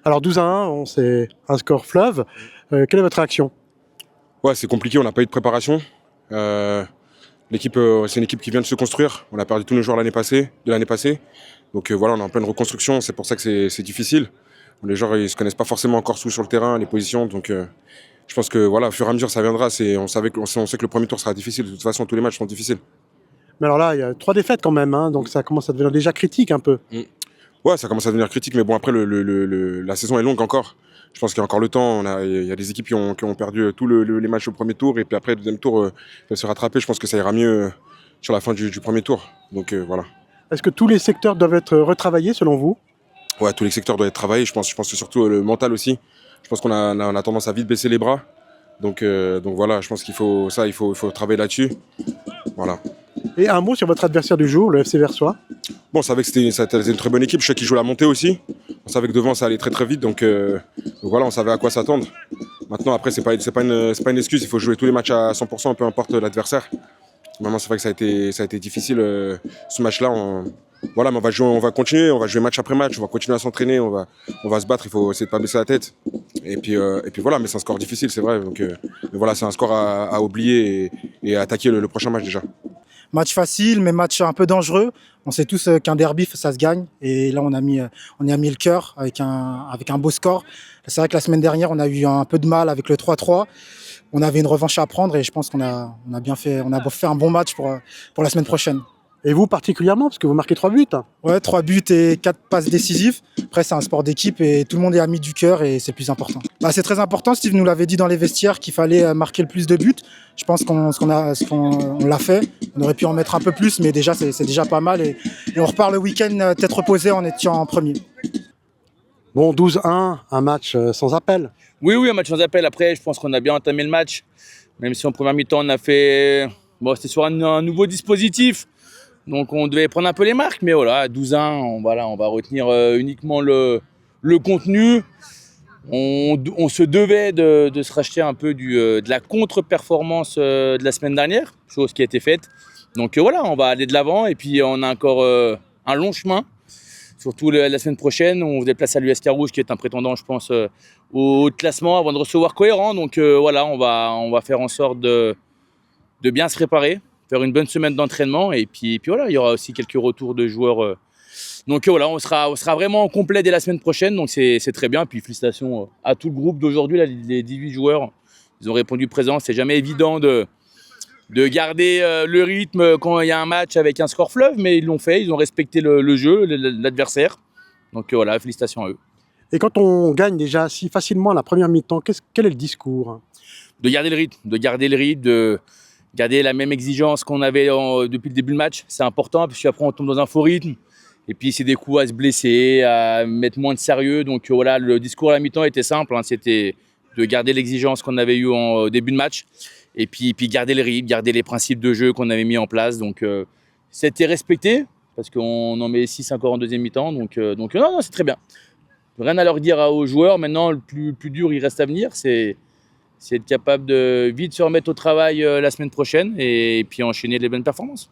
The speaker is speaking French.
Alors 12-1, c'est un score fleuve. Quelle est votre réaction? Ouais, c'est compliqué, on n'a pas eu de préparation. L'équipe, c'est une équipe qui vient de se construire. On a perdu tous nos joueurs de l'année passée. Donc voilà, on est en pleine reconstruction, c'est pour ça que c'est difficile. Les joueurs, ils se connaissent pas forcément encore sur le terrain, les positions. Donc je pense que voilà, au fur et à mesure, ça viendra. On sait que le premier tour sera difficile. De toute façon, tous les matchs sont difficiles. Mais alors là, il y a 3 défaites quand même, hein, donc ça commence à devenir déjà critique un peu. Ouais, ça commence à devenir critique, mais bon, après, la saison est longue encore. Je pense qu'il y a encore le temps. Il y a des équipes qui ont perdu tous les matchs au premier tour, et puis après, le deuxième tour, ils peuvent se rattraper. Je pense que ça ira mieux sur la fin du premier tour. Donc voilà. Est-ce que tous les secteurs doivent être retravaillés selon vous? Ouais, tous les secteurs doivent être travaillés. Je pense que surtout le mental aussi. Je pense qu'on a tendance à vite baisser les bras. Donc voilà, je pense qu'il faut travailler là-dessus. Voilà. Et un mot sur votre adversaire du jour, le FC Versoix. Bon, on savait que c'était une très bonne équipe. Je sais qu'ils jouent la montée aussi. On savait que devant, ça allait très très vite. Donc voilà, on savait à quoi s'attendre. Maintenant, après, c'est pas une excuse. Il faut jouer tous les matchs à 100%, peu importe l'adversaire. Maintenant, c'est vrai que ça a été difficile ce match-là. Voilà, mais on va continuer. On va jouer match après match. On va continuer à s'entraîner. On va se battre. Il faut essayer de pas baisser la tête. Et puis voilà, mais c'est un score difficile, c'est vrai. Donc mais voilà, c'est un score à oublier et à attaquer le prochain match déjà. Match facile, mais match un peu dangereux. On sait tous qu'un derby, ça se gagne. Et là, on y a mis le cœur avec un beau score. C'est vrai que la semaine dernière, on a eu un peu de mal avec le 3-3. On avait une revanche à prendre et je pense qu'on a bien fait. On a fait un bon match pour la semaine prochaine. Et vous particulièrement, parce que vous marquez 3 buts. Ouais, 3 buts et 4 passes décisives. Après, c'est un sport d'équipe et tout le monde est ami du cœur et c'est le plus important. C'est très important. Steve nous l'avait dit dans les vestiaires qu'il fallait marquer le plus de buts. Je pense qu'on l'a fait. On aurait pu en mettre un peu plus, mais déjà, c'est déjà pas mal. Et on repart le week-end tête reposée en étant en premier. Bon, 12-1, un match sans appel. Oui, un match sans appel. Après, je pense qu'on a bien entamé le match. Même si en première mi-temps, on a fait... Bon, c'était sur un nouveau dispositif. Donc on devait prendre un peu les marques, mais voilà, 12-1, on va retenir uniquement le contenu. On se devait de se racheter un peu de la contre-performance de la semaine dernière, chose qui a été faite. Donc voilà, on va aller de l'avant et puis on a encore un long chemin. Surtout la semaine prochaine, on se déplace à l'US Carouge qui est un prétendant, je pense, au classement avant de recevoir Cohérent. Donc voilà, on va faire en sorte de bien se préparer, faire une bonne semaine d'entraînement et puis voilà, il y aura aussi quelques retours de joueurs. Donc voilà, on sera vraiment complet dès la semaine prochaine, donc c'est très bien. Puis félicitations à tout le groupe d'aujourd'hui, les 18 joueurs, ils ont répondu présent. C'est jamais évident de garder le rythme quand il y a un match avec un score fleuve, mais ils l'ont fait, ils ont respecté le jeu, l'adversaire. Donc voilà, félicitations à eux. Et quand on gagne déjà si facilement la première mi-temps, quel est le discours? De garder le rythme, de garder la même exigence qu'on avait depuis le début du match. C'est important, parce qu'après on tombe dans un faux rythme. Et puis c'est des coups à se blesser, à mettre moins de sérieux. Donc voilà, le discours à la mi-temps était simple, hein, c'était de garder l'exigence qu'on avait eue au début de match. Et puis garder le rythme, garder les principes de jeu qu'on avait mis en place. Donc c'était respecté, parce qu'on en met 6 encore en deuxième mi-temps. Donc non, c'est très bien. Rien à leur dire aux joueurs. Maintenant, le plus dur, il reste à venir. C'est être capable de vite se remettre au travail la semaine prochaine et puis enchaîner les bonnes performances.